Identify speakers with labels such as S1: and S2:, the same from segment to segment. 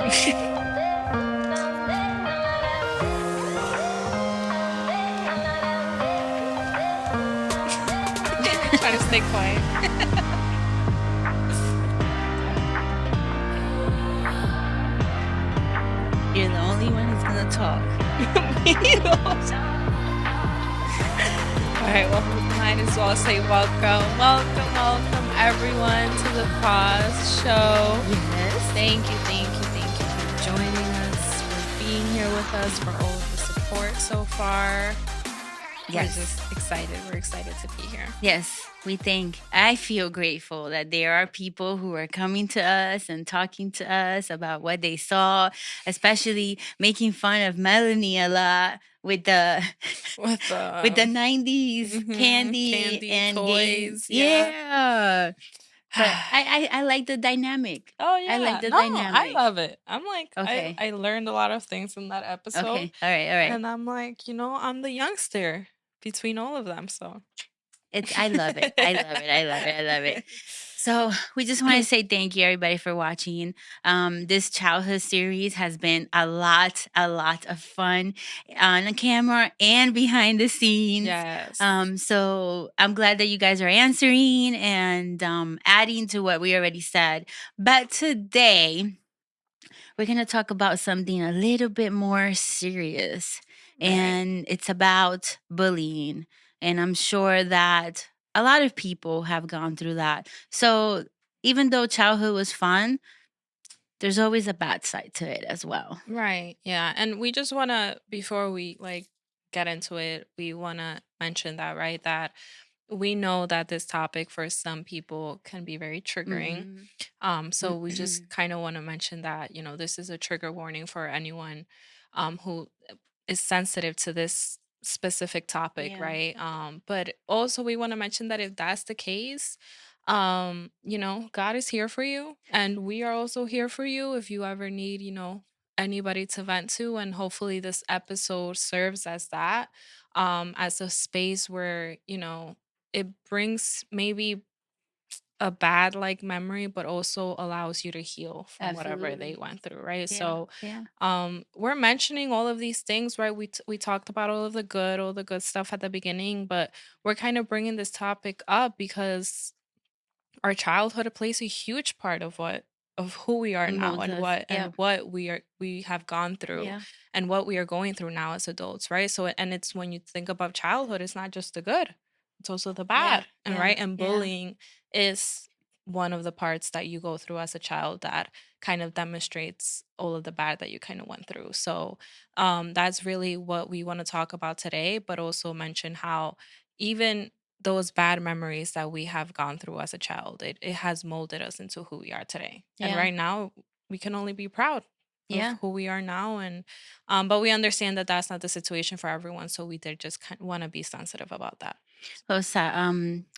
S1: Trying to stay quiet.
S2: You're the only one who's gonna talk.
S1: All right, well, might as well say welcome everyone to the Pause Show.
S2: Yes.
S1: Thank you for joining us, for being here with us, for all of the support so far.
S2: Yes.
S1: We're just excited. We're excited to be here.
S2: Yes, I feel grateful that there are people who are coming to us and talking to us about what they saw, especially making fun of Melanie a lot with the
S1: With
S2: with the 90s candy and games.
S1: toys. Yeah.
S2: But I like the dynamic.
S1: Oh yeah.
S2: I like the
S1: No,
S2: dynamic.
S1: I love it. I'm like,
S2: Okay.
S1: I learned a lot of things in that episode.
S2: Okay. All right.
S1: And I'm like, I'm the youngster between all of them. So
S2: I love it. I love it. So we just want to say thank you, everybody, for watching. This childhood series has been a lot of fun on the camera and behind the scenes.
S1: Yes.
S2: So I'm glad that you guys are answering and adding to what we already said. But today we're gonna talk about something a little bit more serious, and it's about bullying. And I'm sure that a lot of people have gone through that. So even though childhood was fun, there's always a bad side to it as well.
S1: Right. Yeah. And we just want to, before we get into it, we want to mention that, right? That we know that this topic for some people can be very triggering. So we just kind of want to mention that, this is a trigger warning for anyone who is sensitive to this specific topic,
S2: Yeah.
S1: right? But also we want to mention that if that's the case, God is here for you, and we are also here for you if you ever need, anybody to vent to. And hopefully this episode serves as that, as a space where, it brings maybe a bad memory, but also allows you to heal from whatever they went through, right? So we're mentioning all of these things, right? We talked about all the good stuff at the beginning, but we're kind of bringing this topic up because our childhood plays a huge part of who we are now, and what we have gone through, and what we are going through now as adults, right? So, and it's, when you think about childhood, it's not just the good, it's also the bad. And right, and bullying is one of the parts that you go through as a child that kind of demonstrates all of the bad that you kind of went through. So that's really what we want to talk about today, but also mention how even those bad memories that we have gone through as a child, it has molded us into who we are today. And right now we can only be proud of who we are now. And but we understand that that's not the situation for everyone, so we did just want to be sensitive about that.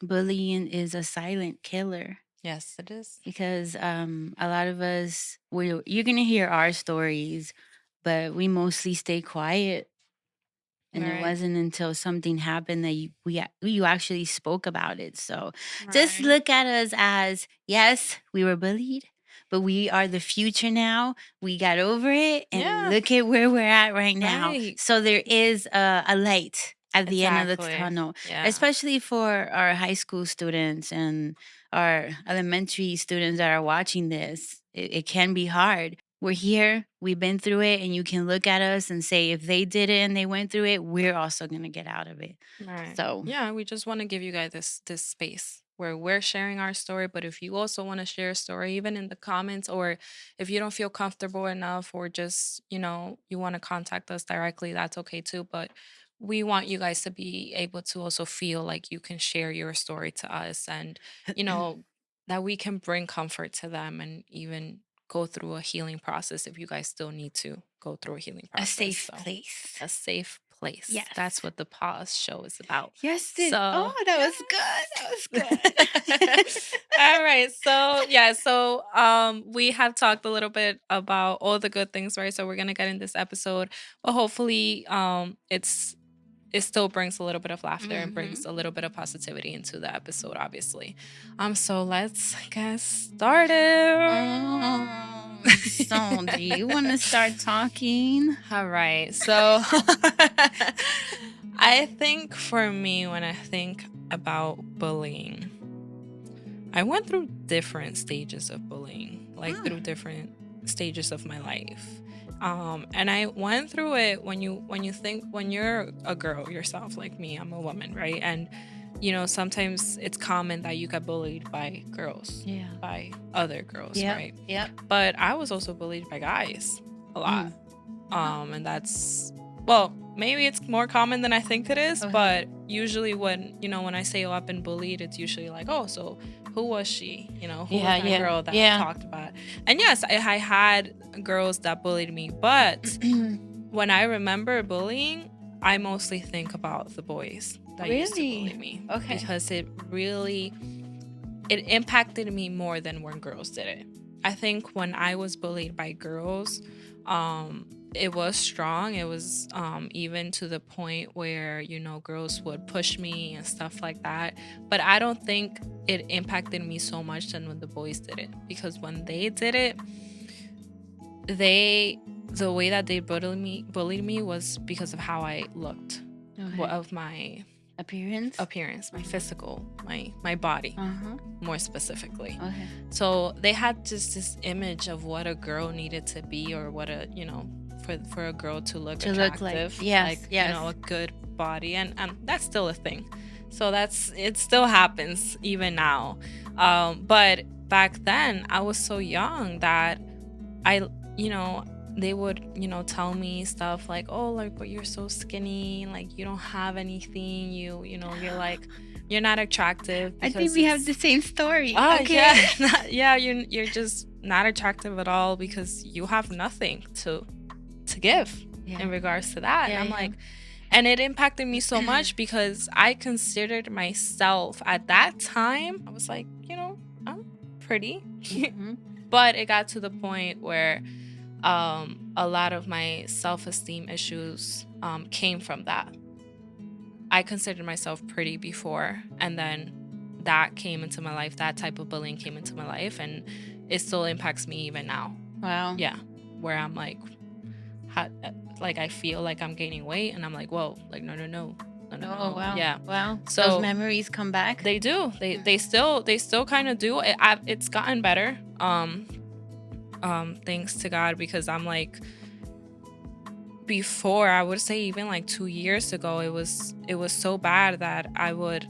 S2: Bullying is a silent killer.
S1: Yes, it is.
S2: Because a lot of us, you're going to hear our stories, but we mostly stay quiet. And it wasn't until something happened that you actually spoke about it. So just look at us as, yes, we were bullied, but we are the future now. We got over it, and look at where we're at right now. So there is a light at the end of the tunnel, especially for our high school students and our elementary students that are watching this. It can be hard. We're here, we've been through it, and you can look at us and say, if they did it and they went through it, we're also going to get out of it.
S1: Right.
S2: So
S1: yeah, we just want to give you guys this space where we're sharing our story. But if you also want to share a story, even in the comments, or if you don't feel comfortable enough, or just, you want to contact us directly, that's okay too. But we want you guys to be able to also feel like you can share your story to us, and, that we can bring comfort to them, and even go through a healing process if you guys still need to go through a healing process.
S2: A safe place.
S1: A safe place.
S2: Yes.
S1: That's what the Pause Show is about.
S2: Yes.
S1: So,
S2: that was good. That was good.
S1: All right. So we have talked a little bit about all the good things, right? So we're gonna get in this episode, but hopefully it still brings a little bit of laughter and brings a little bit of positivity into the episode, obviously. So let's get started.
S2: So, do you want to start talking?
S1: All right. So I think for me, when I think about bullying, I went through different stages of bullying, like through different stages of my life. And I went through it when you're a girl yourself, like me, I'm a woman, right? And sometimes it's common that you get bullied by girls,
S2: Yeah.
S1: by other girls,
S2: Yep.
S1: right?
S2: Yep.
S1: But I was also bullied by guys a lot. And that's, well, maybe it's more common than I think it is, but usually when I say, oh, I've been bullied, it's usually like, oh, so who was she? Who was that girl that talked about? And yes, I had girls that bullied me, but when I remember bullying, I mostly think about the boys that used to bully me.
S2: Okay.
S1: Because it impacted me more than when girls did it. I think when I was bullied by girls, it was strong. It was even to the point where, girls would push me and stuff like that. But I don't think it impacted me so much than when the boys did it. Because when they did it, the way that they bullied me was because of how I looked, of my appearance, my physical, my body, more specifically. Okay. So they had just this image of what a girl needed to be, or what for a girl to look attractive, a good body, and that's still a thing. So it still happens even now. But back then I was so young that they would, tell me stuff like, oh, like, but you're so skinny, like, you don't have anything, you're like, you're not attractive.
S2: I think we have the same story.
S1: Okay. Yeah, you're just not attractive at all because you have nothing to give in regards to that. And I'm like, and it impacted me so much because I considered myself at that time, I was like, I'm pretty. But it got to the point where a lot of my self-esteem issues came from that. I considered myself pretty before, and then that came into my life. That type of bullying came into my life, and it still impacts me even now.
S2: Wow.
S1: Yeah, where I'm like, I feel like I'm gaining weight, and I'm like, whoa, like no.
S2: Oh wow.
S1: Yeah.
S2: Wow.
S1: So
S2: those memories come back.
S1: They do. They still kind of do. It's gotten better. Thanks to God, because I'm like, before, I would say even like 2 years ago, it was so bad that I would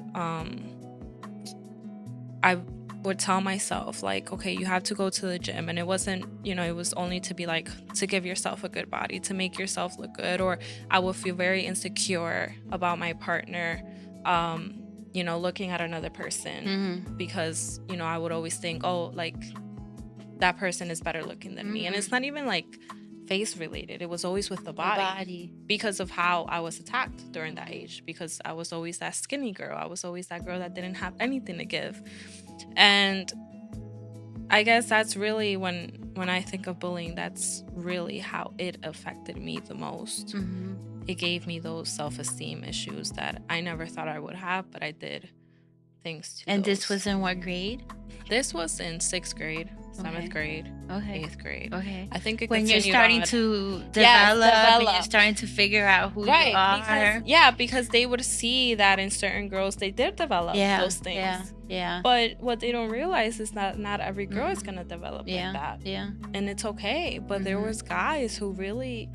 S1: tell myself like, okay, you have to go to the gym, and it wasn't, it was only to be like, to give yourself a good body, to make yourself look good. Or I would feel very insecure about my partner looking at another person, because I would always think, oh, like, that person is better looking than me. And it's not even like face related. It was always with the body. Because of how I was attacked during that age, because I was always that skinny girl. I was always that girl that didn't have anything to give. And I guess that's really when I think of bullying, that's really how it affected me the most. It gave me those self-esteem issues that I never thought I would have, but I did, thanks to
S2: And
S1: those.
S2: This was in what grade?
S1: This was in 6th grade, 7th grade, 8th grade.
S2: Okay.
S1: I think
S2: when you're starting to develop, and you're starting to figure out who you are.
S1: Because they would see that in certain girls, they did develop those things.
S2: Yeah.
S1: But what they don't realize is that not every girl is going to develop like that.
S2: Yeah.
S1: And it's okay. But there was guys who really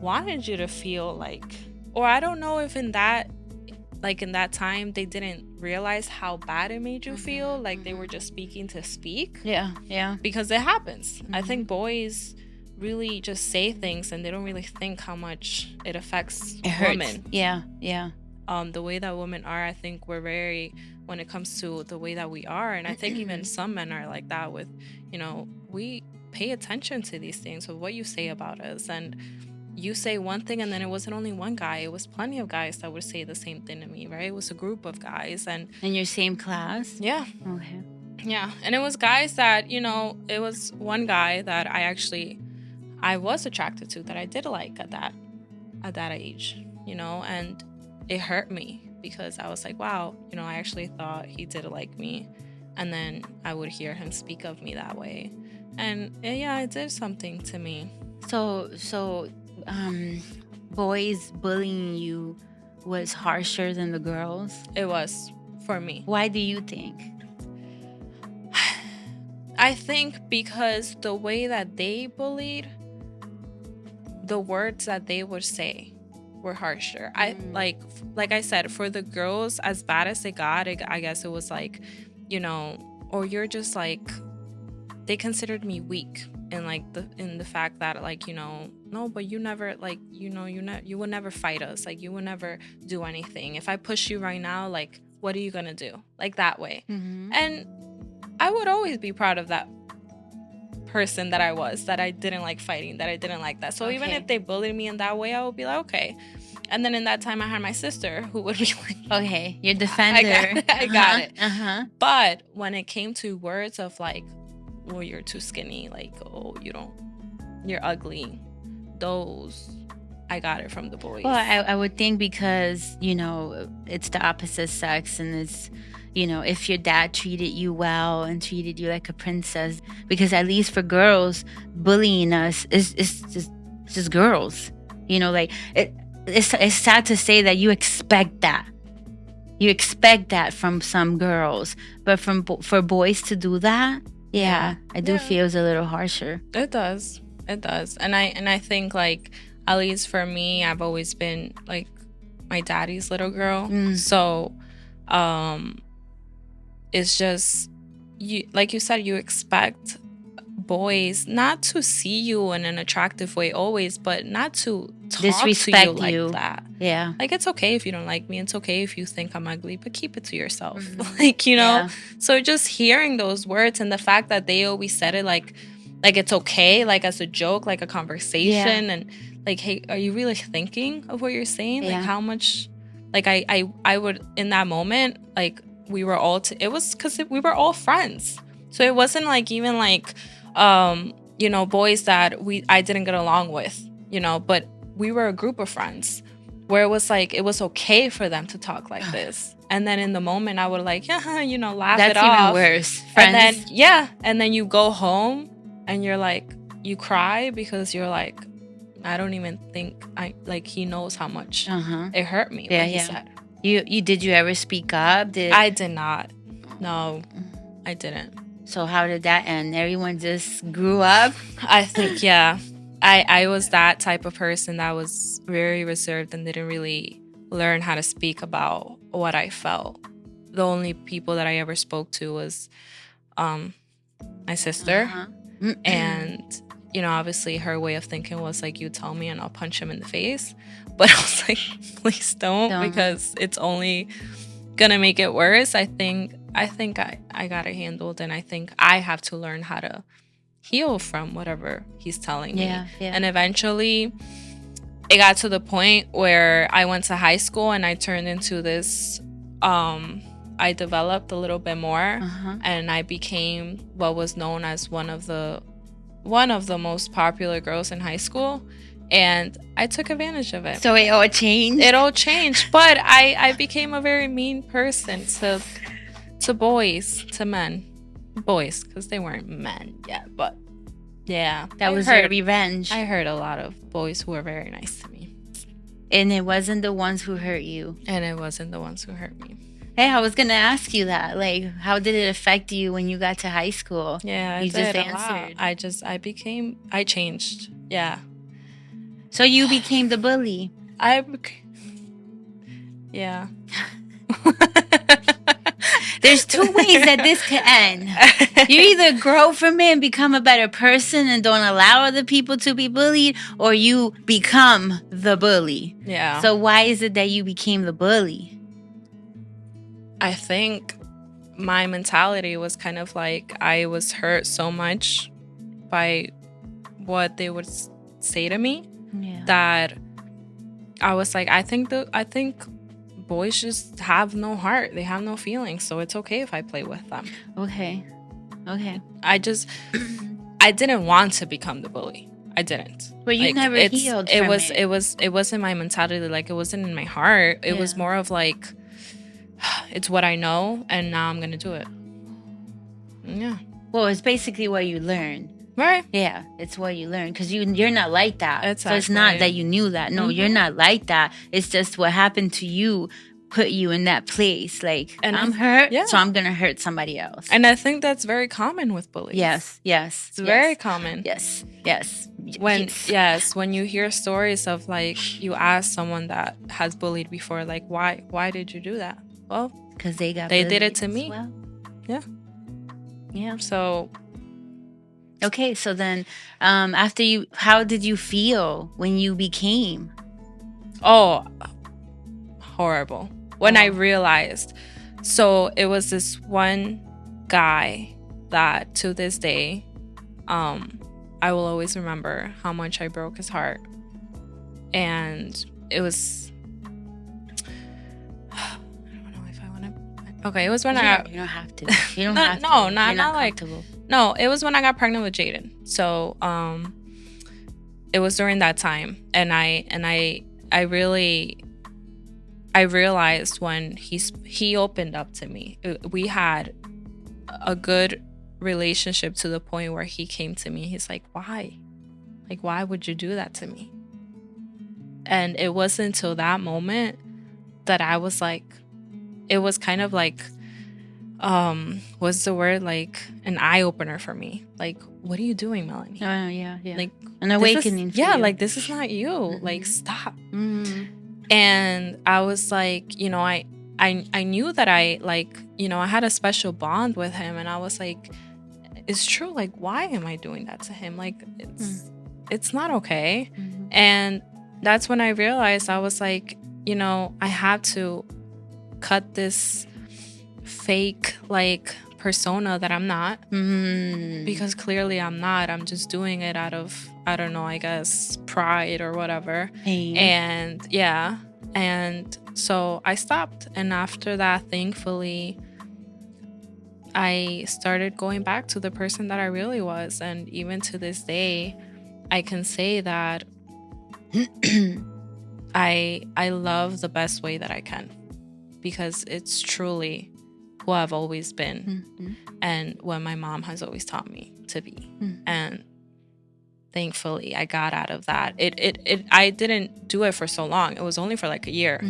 S1: wanted you to feel like, or I don't know if in that time they didn't realize how bad it made you feel, like they were just speaking to speak.
S2: Yeah.
S1: Because it happens. I think boys really just say things and they don't really think how much it affects women.
S2: Yeah.
S1: The way that women are, I think we're very, when it comes to the way that we are, and I think even some men are like that with, we pay attention to these things, of what you say about us. And you say one thing, and then it wasn't only one guy, it was plenty of guys that would say the same thing to me, right? It was a group of guys. And
S2: in your same class?
S1: Yeah.
S2: Okay.
S1: Yeah. And it was guys that, it was one guy that I was attracted to, that I did like at that age, and it hurt me, because I was like, wow, I actually thought he did like me. And then I would hear him speak of me that way. And yeah, it did something to me.
S2: So, boys bullying you was harsher than the girls.
S1: It was for me.
S2: Why do you think?
S1: I think because the way that they bullied, the words that they would say were harsher. I like I said, for the girls, as bad as they got, I guess it was like, or you're just like, they considered me weak, and like in the fact that, like, no, but you never, like, you would never fight us, like you would never do anything. If I push you right now, like, what are you gonna do, like that way?
S2: Mm-hmm.
S1: And I would always be proud of that person that I was, that I didn't like fighting, that I didn't like that. So even if they bullied me in that way, I would be like, okay. And then in that time, I had my sister who would be like,
S2: okay, your defender.
S1: I got it. But when it came to words of like, well, you're too skinny, like, oh, you're ugly, those, I got it from the boys.
S2: Well, I would think because, it's the opposite sex, and it's, if your dad treated you well and treated you like a princess, because at least for girls, bullying us is just girls, like it's sad to say that you expect that. You expect that from some girls, but for boys to do that, yeah, I do feel it's a little harsher.
S1: It does. And I think, like, at least for me, I've always been like my daddy's little girl. So it's just, you, like you said, you expect boys not to see you in an attractive way always, but not to talk
S2: disrespect
S1: to you like that.
S2: Yeah.
S1: Like, it's okay if you don't like me. It's okay if you think I'm ugly, but keep it to yourself. Like, Yeah. So just hearing those words, and the fact that they always said it like it's okay, like as a joke, like a conversation. And like, hey, are you really thinking of what you're saying? Like, how much, like, I would, in that moment, like, we were all, it was because we were all friends. So it wasn't like even like, boys that I didn't get along with, but we were a group of friends where it was like, it was okay for them to talk like this. And then in the moment I would like, laugh
S2: That's
S1: it off.
S2: That's even worse. Friends.
S1: And then, and then you go home and you're like, you cry because you're like, I don't even think he knows how much it hurt me. He said.
S2: Did you ever speak up?
S1: I did not. No, I didn't.
S2: So how did that end? Everyone just grew up?
S1: I think, yeah. I was that type of person that was very reserved and didn't really learn how to speak about what I felt. The only people that I ever spoke to was my sister. And, obviously her way of thinking was like, you tell me and I'll punch him in the face. But I was like, please don't. Because it's only gonna make it worse. I think I got it handled, and I think I have to learn how to heal from whatever he's telling me. And eventually it got to the point where I went to high school and I turned into this, I developed a little bit more, and I became what was known as one of the most popular girls in high school. And I took advantage of it.
S2: So it all changed?
S1: It all changed. But I became a very mean person to boys, to men. Boys, because they weren't men yet. But yeah.
S2: That was your revenge.
S1: I heard a lot of boys who were very nice to me.
S2: And it wasn't the ones who hurt you.
S1: And it wasn't the ones who hurt me.
S2: Hey, I was going to ask you that. Like, how did it affect you when you got to high school?
S1: Yeah, you just answered. I changed. Yeah.
S2: So you became the bully.
S1: Yeah.
S2: There's two ways that this could end. You either grow from it and become a better person and don't allow other people to be bullied, or you become the bully.
S1: Yeah.
S2: So why is it that you became the bully?
S1: I think my mentality was kind of like, I was hurt so much by what they would say to me that I was like, I think boys just have no heart. They have no feelings. So it's okay if I play with them.
S2: Okay.
S1: I didn't want to become the bully. I didn't.
S2: But you never healed from it.
S1: It wasn't my mentality. Like, it wasn't in my heart. It was more of like, it's what I know, and now I'm going to do it. Yeah.
S2: Well, it's basically what you learned.
S1: Right.
S2: Yeah, it's what you learn because you're not like that. So it's not that
S1: Exactly.
S2: you knew that. No, you're
S1: Mhm.
S2: not like that. It's just what happened to you put you in that place. Like
S1: And
S2: I'm hurt, so
S1: yeah.
S2: I'm gonna hurt somebody else.
S1: And I think that's very common with bullies.
S2: Yes, yes,
S1: It's very
S2: yes,
S1: common.
S2: yes, yes,
S1: When
S2: yes.
S1: yes, when you hear stories of like you ask someone that has bullied before, like why did you do that? Well,
S2: Because they got
S1: they did it
S2: bullied
S1: to
S2: as
S1: me.
S2: well.
S1: Yeah.
S2: Yeah.
S1: So
S2: Okay, so then after you, how did you feel when you became?
S1: oh, horrible. When I
S2: Oh.
S1: realized. So it was this one guy that to this day, I will always remember how much I broke his heart. And it was I don't know if I want to. Okay, it was when I got.
S2: You don't have to. You don't
S1: No,
S2: have
S1: no,
S2: to.
S1: not
S2: You're not
S1: like.
S2: comfortable.
S1: No, it was when I got pregnant with Jaden. So, it was during that time, and I really, I realized when he opened up to me. We had a good relationship to the point where he came to me. He's like, "Why? Like, why would you do that to me?" And it wasn't until that moment that I was like, it was kind of like, what's the word, like an eye opener for me. Like, what are you doing, Melanie?
S2: Oh, yeah, yeah.
S1: Like
S2: an awakening.
S1: Yeah,
S2: for you.
S1: like this is not you.
S2: Mhm.
S1: Like, stop.
S2: Mhm.
S1: And I was like, I knew that I like, I had a special bond with him, and I was like, it's true. Like, why am I doing that to him? Like, it's not okay.
S2: Mhm.
S1: And that's when I realized I was like, I have to cut this fake like persona that I'm not, because clearly I'm not. I'm just doing it out of, I don't know, I guess pride or whatever.
S2: Pain.
S1: And yeah, and so I stopped. And after that, thankfully, I started going back to the person that I really was. And even to this day, I can say that I love the best way that I can, because it's truly who I've always been, and what my mom has always taught me to be. And thankfully I got out of that. I didn't do it for so long. It was only for like a year.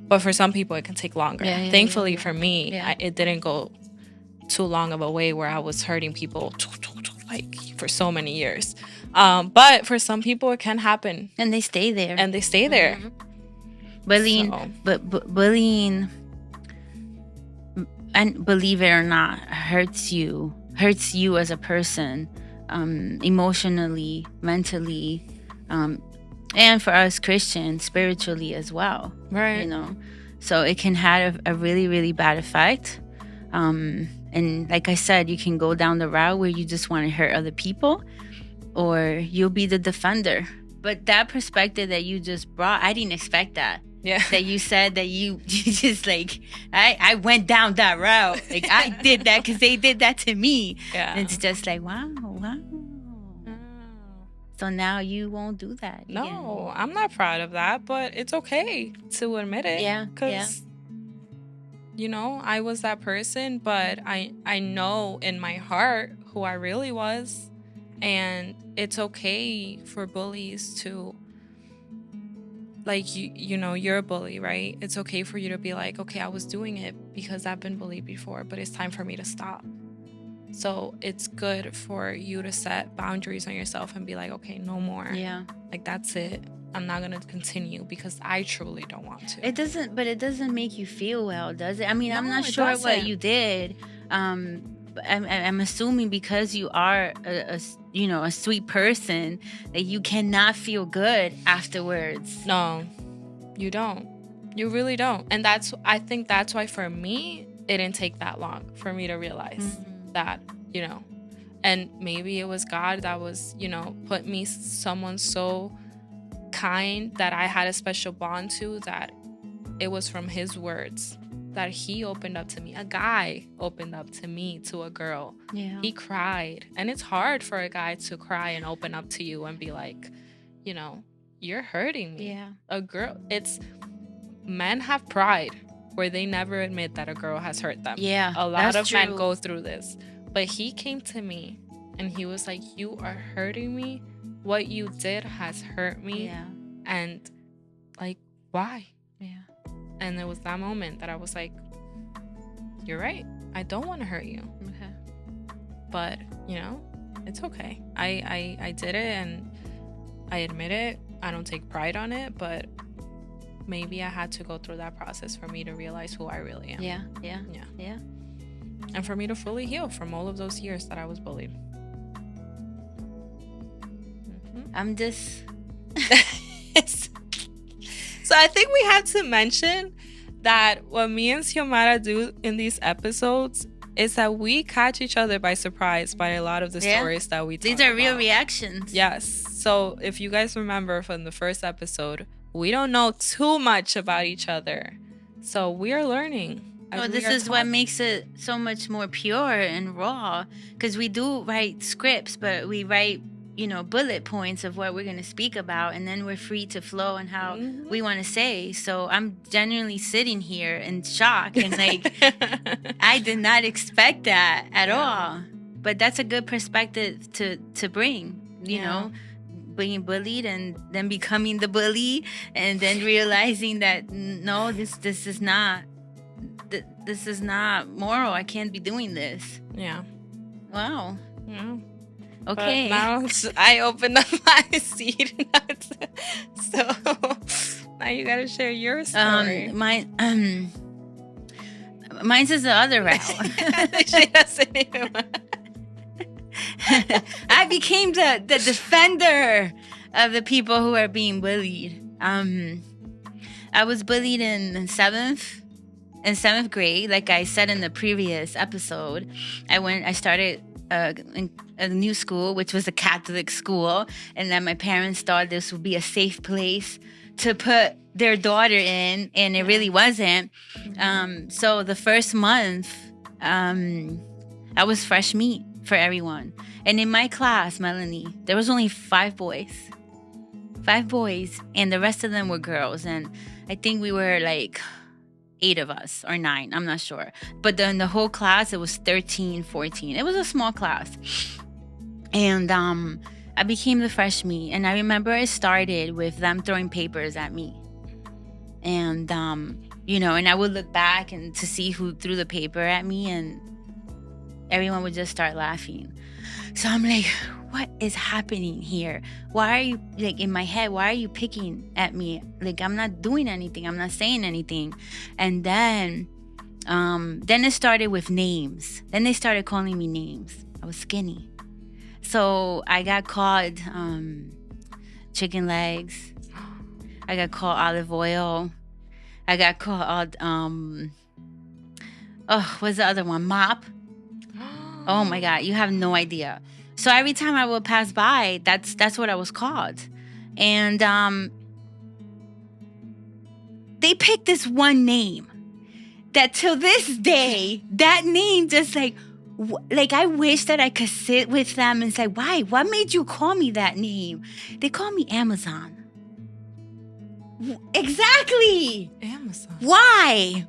S1: But for some people it can take longer. Thankfully for me, it didn't go too long of a way where I was hurting people like for so many years. But for some people it can happen.
S2: And they stay there. Bullying,
S1: So.
S2: but bullying, and believe it or not, hurts you as a person, emotionally, mentally, and for us Christians, spiritually as well.
S1: Right.
S2: So it can have a really, really bad effect. And like I said, you can go down the route where you just want to hurt other people, or you'll be the defender. But that perspective that you just brought, I didn't expect that.
S1: Yeah.
S2: That you said that you just like, I went down that route. Like I did that because they did that to me.
S1: Yeah.
S2: And it's just like, wow. So now you won't do that again.
S1: No, I'm not proud of that, but it's okay to admit it.
S2: Yeah.
S1: Because, I was that person, but I know in my heart who I really was. And it's okay for bullies to, like, you're a bully, right? It's okay for you to be like, okay, I was doing it because I've been bullied before, but it's time for me to stop. So it's good for you to set boundaries on yourself and be like, okay, no more.
S2: Yeah.
S1: Like, that's it. I'm not going to continue because I truly don't want to.
S2: It doesn't make you feel well, does it? I mean,
S1: No,
S2: I'm not
S1: it
S2: sure
S1: doesn't.
S2: what you did. But I'm assuming because you are a sweet person that you cannot feel good afterwards.
S1: No, you don't. You really don't. And I think that's why for me, it didn't take that long for me to realize that, and maybe it was God that was, put me someone so kind that I had a special bond to, that it was from his words that he opened up to me. A guy opened up to me, to a girl.
S2: Yeah.
S1: He cried. And it's hard for a guy to cry and open up to you and be like, you're hurting me.
S2: Yeah.
S1: A girl, men have pride where they never admit that a girl has hurt them.
S2: Yeah.
S1: A lot of
S2: that's
S1: men
S2: true.
S1: go through this. But he came to me And he was like, you are hurting me. What you did has hurt me.
S2: Yeah.
S1: And like, why?
S2: Yeah.
S1: And it was that moment that I was like, you're right. I don't want to hurt you.
S2: Okay.
S1: But, it's okay. I did it, and I admit it. I don't take pride on it, but maybe I had to go through that process for me to realize who I really am.
S2: Yeah.
S1: And for me to fully heal from all of those years that I was bullied.
S2: I'm just
S1: So I think we have to mention that what me and Xiomara do in these episodes is that we catch each other by surprise by a lot of the stories that we talk
S2: These are real
S1: about.
S2: reactions.
S1: Yes. So if you guys remember from the first episode, we don't know too much about each other. So we are learning.
S2: No, this is what makes it so much more pure and raw. Because we do write scripts, but we write, bullet points of what we're going to speak about. And then we're free to flow on how we want to say. So I'm genuinely sitting here in shock. And like, I did not expect that at all. But that's a good perspective to bring, you know, being bullied and then becoming the bully. And then realizing that, no, this is not. This is not moral. I can't be doing this.
S1: Yeah.
S2: Wow.
S1: Yeah.
S2: Okay.
S1: But now I opened up my seed. So now you gotta share your story.
S2: Mine's is the other route.
S1: She doesn't even.
S2: I became the defender of the people who are being bullied. I was bullied in seventh grade, like I said in the previous episode. I started a new school, which was a Catholic school, and then my parents thought this would be a safe place to put their daughter in, and it really wasn't. So the first month, I was fresh meat for everyone. And in my class, Melanie, there was only 5 boys. 5 boys, and the rest of them were girls. And I think we were like 8 of us or 9, I'm not sure. But then the whole class, it was 13, 14. It was a small class. And I became the fresh meat. And I remember I started with them throwing papers at me. And, and I would look back and to see who threw the paper at me, and everyone would just start laughing. So I'm like, what is happening here? Why are you, like, in my head, why are you picking at me? Like, I'm not doing anything. I'm not saying anything. And then it started with names. Then they started calling me names. I was skinny. So I got called chicken legs. I got called olive oil. I got called, what's the other one? Mop. Oh my God, you have no idea. So every time I would pass by, that's what I was called. And they picked this one name that till this day, that name just like I wish that I could sit with them and say, why? What made you call me that name? They call me Amazon. Exactly.
S1: Amazon.
S2: Why?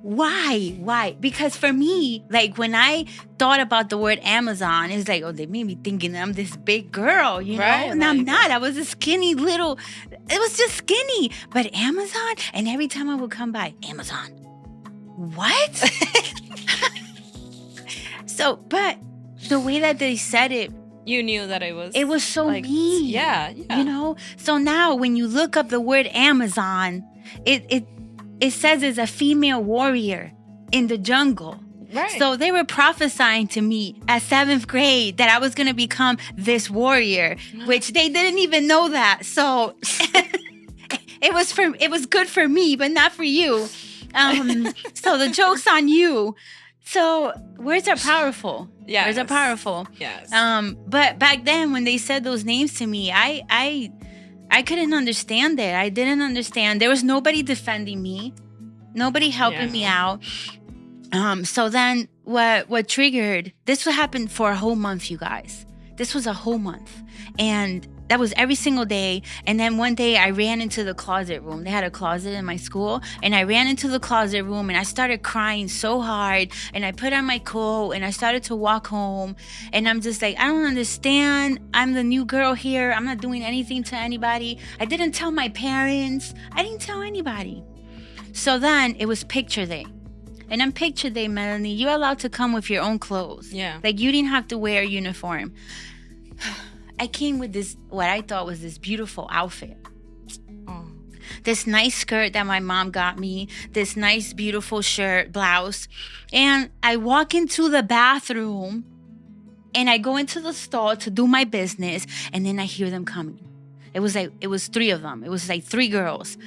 S2: Because for me, like when I thought about the word Amazon, it's like, oh, they made me thinking I'm this big girl, you know?
S1: Right,
S2: And I'm not. I was a skinny little, it was just skinny. But Amazon, and every time I would come by, Amazon. What? So, but the way that they said it,
S1: you knew that it was
S2: so
S1: like,
S2: mean.
S1: Yeah.
S2: You know? So now when you look up the word Amazon, it says it's a female warrior in the jungle.
S1: Right.
S2: So they were prophesying to me at 7th grade that I was going to become this warrior, which they didn't even know that. So it was good for me, but not for you. So the joke's on you. So words are powerful.
S1: Yeah,
S2: words are powerful.
S1: Yes.
S2: But back then when they said those names to me, I couldn't understand it. I didn't understand. There was nobody defending me, nobody helping me out. So then what triggered this? What happened for a whole month, you guys? This was a whole month, and That was every single day. And then one day I ran into the closet room. They had a closet in my school. And I ran into the closet room and I started crying so hard. And I put on my coat and I started to walk home. And I'm just like, I don't understand. I'm the new girl here. I'm not doing anything to anybody. I didn't tell my parents. I didn't tell anybody. So then it was picture day. And on picture day, Melanie, you're allowed to come with your own clothes.
S1: Yeah.
S2: Like, you didn't have to wear a uniform. I came with this, what I thought was this beautiful outfit.
S1: Oh.
S2: This nice skirt that my mom got me, this nice, beautiful shirt, blouse. And I walk into the bathroom and I go into the stall to do my business. And then I hear them coming. It was 3 of them. It was like 3 girls.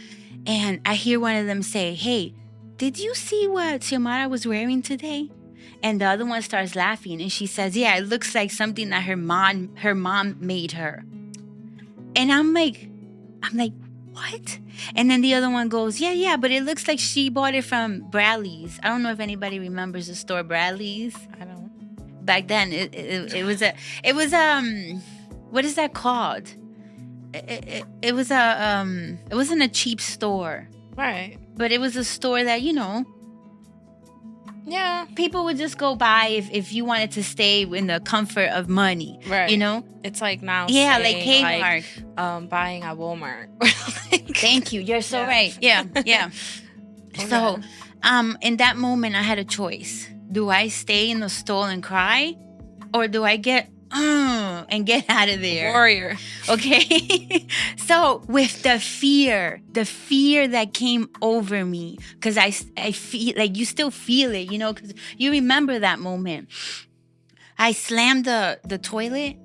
S2: And I hear one of them say, hey, did you see what Xiomara was wearing today? And the other one starts laughing and she says, yeah, it looks like something that her mom made her. And I'm like, what? And then the other one goes, yeah, but it looks like she bought it from Bradley's. I don't know if anybody remembers the store Bradley's.
S1: I don't.
S2: Back then, it was what is that called? It wasn't a cheap store.
S1: Right.
S2: But it was a store that,
S1: Yeah.
S2: people would just go by if you wanted to stay in the comfort of money.
S1: Right.
S2: It's
S1: like now.
S2: Yeah, like
S1: saying,
S2: Kmart.
S1: Buying at Walmart.
S2: Thank you. You're so right. Yeah. Okay. So, in that moment, I had a choice. Do I stay in the stall and cry? Or do I get and get out of there?
S1: Warrior.
S2: Okay. So with the fear that came over me, because I feel like you still feel it, because you remember that moment. I slammed the toilet.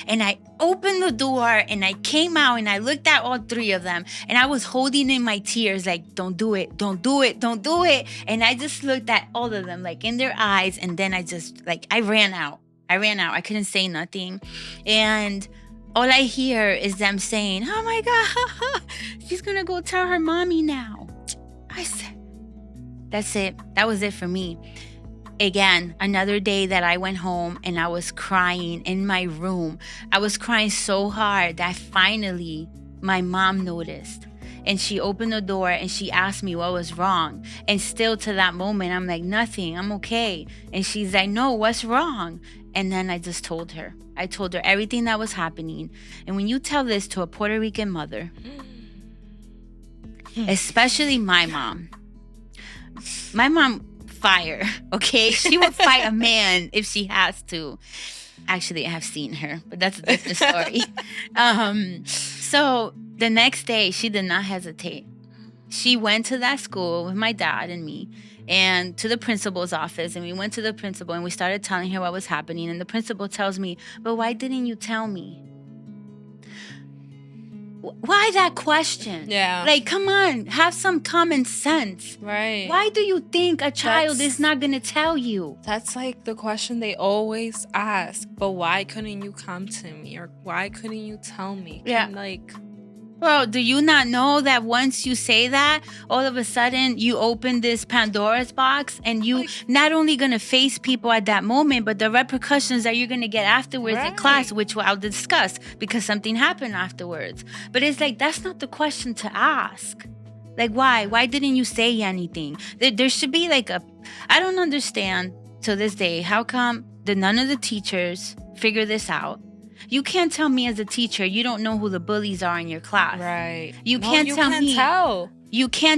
S2: And I opened the door and I came out and I looked at all 3 of them and I was holding in my tears like, don't do it. And I just looked at all of them like in their eyes, and then I just I ran out. I couldn't say nothing. And all I hear is them saying, oh my God, she's going to go tell her mommy now. I said, that's it. That was it for me. Again, another day that I went home and I was crying in my room. I was crying so hard that finally my mom noticed. And she opened the door and she asked me what was wrong. And still to that moment, I'm like, nothing, I'm okay. And she's like, no, what's wrong? And then I just told her. I told her everything that was happening. And when you tell this to a Puerto Rican mother, especially my mom fire, okay? She will fight a man if she has to. Actually, I have seen her, but that's a different story. So the next day, she did not hesitate. She went to that school with my dad and me and to the principal's office. And we went to the principal and we started telling her what was happening. And the principal tells me, but why didn't you tell me? Why that question?
S1: Yeah.
S2: Like, come on, have some common sense.
S1: Right.
S2: Why do you think a child is not going to tell you?
S1: That's like the question they always ask. But why couldn't you come to me? Or why couldn't you tell me?
S2: Well, do you not know that once you say that, all of a sudden you open this Pandora's box and you not only going to face people at that moment, but the repercussions that you're going to get afterwards in class, which I'll discuss because something happened afterwards. But it's like, that's not the question to ask. Like, why? Why didn't you say anything? There should be I don't understand to this day, how come none of the teachers figure this out? You can't tell me as a teacher you don't know who the bullies are in your class.
S1: Right.
S2: You can't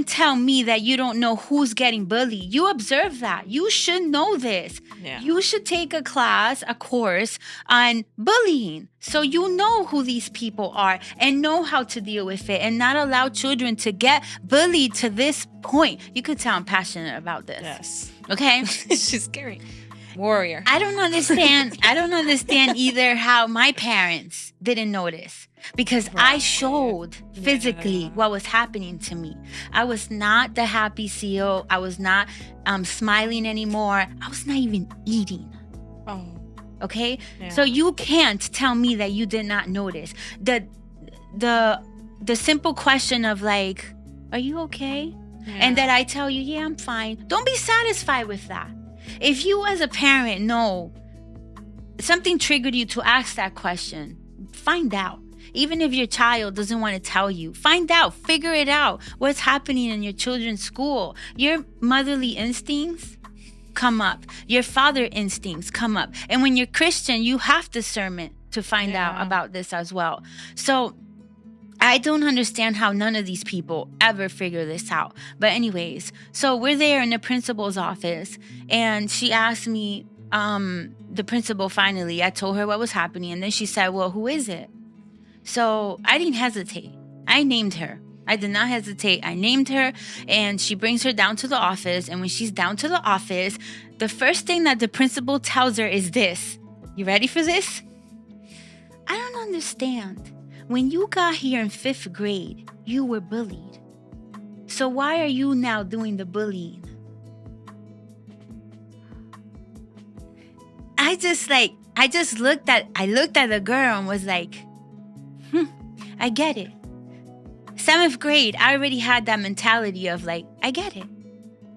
S2: tell me that you don't know who's getting bullied. You observe that. You should know this.
S1: Yeah.
S2: You should take a course on bullying so you know who these people are and know how to deal with it and not allow children to get bullied to this point. You could tell I'm passionate about this.
S1: Yes.
S2: Okay?
S1: She's scary. Warrior.
S2: I don't understand either how my parents didn't notice because I showed physically what was happening to me. I was not the happy CEO. I was not smiling anymore. I was not even eating.
S1: Oh.
S2: Okay?
S1: Yeah.
S2: So you can't tell me that you did not notice. The simple question of are you okay? Yeah. And that I tell you, yeah, I'm fine. Don't be satisfied with that. If you as a parent know something triggered you to ask that question, find out. Even if your child doesn't want to tell you, find out, figure it out. What's happening in your children's school? Your motherly instincts come up. Your father instincts come up. And when you're Christian, you have discernment to find out about this as well. So I don't understand how none of these people ever figure this out. But anyways, so we're there in the principal's office, and she asked me, the principal finally, I told her what was happening, and then she said, well, who is it? So I didn't hesitate. I named her. I did not hesitate. I named her, and she brings her down to the office. And when she's down to the office, the first thing that the principal tells her is this. You ready for this? I don't understand. When you got here in 5th grade, you were bullied. So why are you now doing the bullying? I looked at the girl and was like, I get it. 7th grade, I already had that mentality of like, I get it.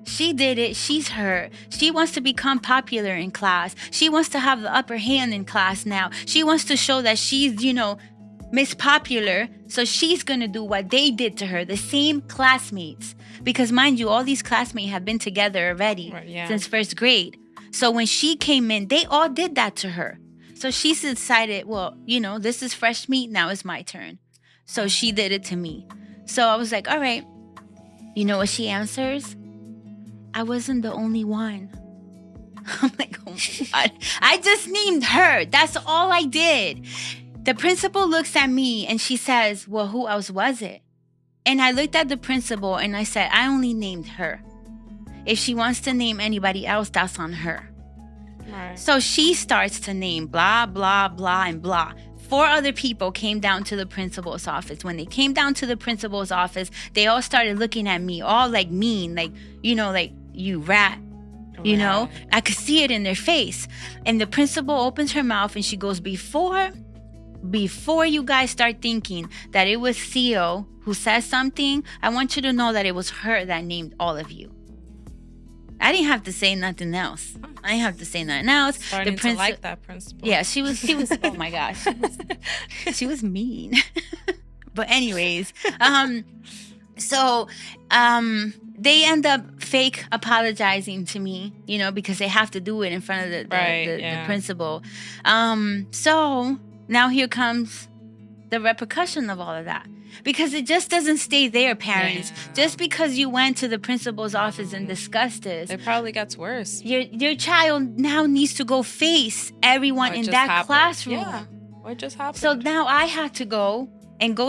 S2: She did it. She's her. She wants to become popular in class. She wants to have the upper hand in class now. She wants to show that she's, Miss Popular. So she's going to do what they did to her, the same classmates. Because mind you, all these classmates have been together already since 1st grade. So when she came in, they all did that to her. So she decided, well, this is fresh meat. Now it's my turn. So she did it to me. So I was like, all right. You know what she answers? I wasn't the only one. I'm like, oh my God. I just named her. That's all I did. The principal looks at me and she says, well, who else was it? And I looked at the principal and I said, I only named her. If she wants to name anybody else, that's on her. Right. So she starts to name blah, blah, blah, and blah. 4 other people came down to the principal's office. When they came down to the principal's office, they all started looking at me, all like mean, like, like, you rat, I could see it in their face. And the principal opens her mouth and she goes, before you guys start thinking that it was Theo who said something, I want you to know that it was her that named all of you. I didn't have to say nothing else.
S1: Starting to like that principal.
S2: Yeah, she was, oh my gosh. She was mean. But anyways, they end up fake apologizing to me, because they have to do it in front of the principal. So now here comes the repercussion of all of that. Because it just doesn't stay there, parents. Yeah. Just because you went to the principal's office and discussed this,
S1: it probably gets worse.
S2: Your child now needs to go face everyone in that classroom.
S1: Yeah, what just happened?
S2: So now I had to go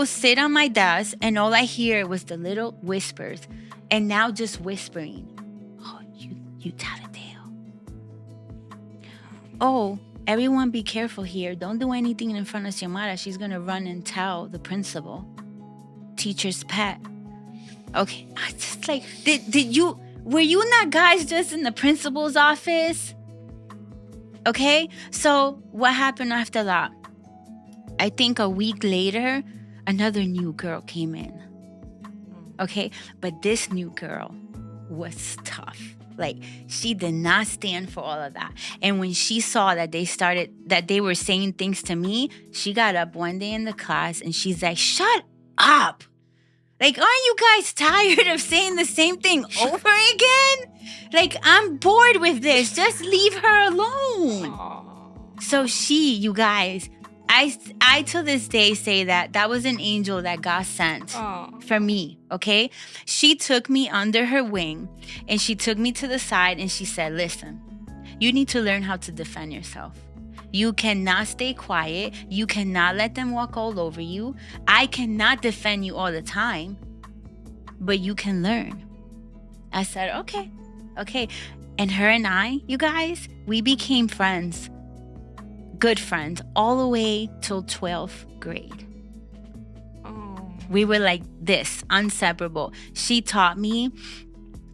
S2: sit on my desk, and all I hear was the little whispers, and now just whispering. Oh, you tell a tale. Oh, everyone be careful here. Don't do anything in front of Xiomara. She's gonna run and tell the principal. Teacher's pet. Okay, I just like, were you not guys just in the principal's office? Okay, so what happened after that? I think a week later, another new girl came in. Okay, but this new girl was tough. Like, she did not stand for all of that. And when she saw that they were saying things to me, she got up one day in the class and she's like, shut up. Like, aren't you guys tired of saying the same thing over again? Like, I'm bored with this. Just leave her alone. Aww. So you guys, I to this day say that was an angel that God sent for me, okay? She took me under her wing and she took me to the side and she said, listen, you need to learn how to defend yourself. You cannot stay quiet. You cannot let them walk all over you. I cannot defend you all the time, but you can learn. I said, okay. And her and I, you guys, we became friends. Good friends all the way till 12th grade. We were like this, inseparable. She taught me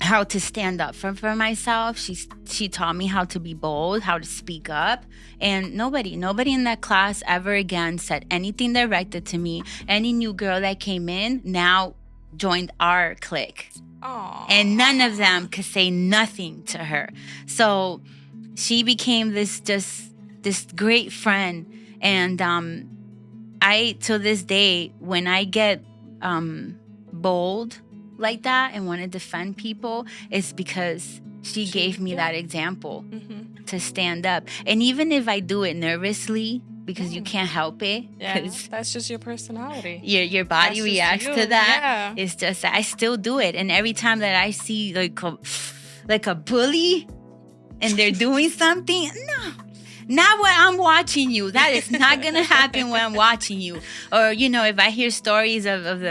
S2: how to stand up for myself. She taught me how to be bold, how to speak up. And nobody in that class ever again said anything directed to me. Any new girl that came in now joined our clique. Aww. And none of them could say nothing to her. So she became this great friend. And I to this day, when I get bold like that and want to defend people, it's because she gave me that example to stand up. And even if I do it nervously, because you can't help it, because
S1: that's just your personality.
S2: Your body reacts to that. It's just I still do it, and every time that I see like a bully, and they're doing something, no. Not when I'm watching you. That is not gonna happen when I'm watching you. Or if I hear stories of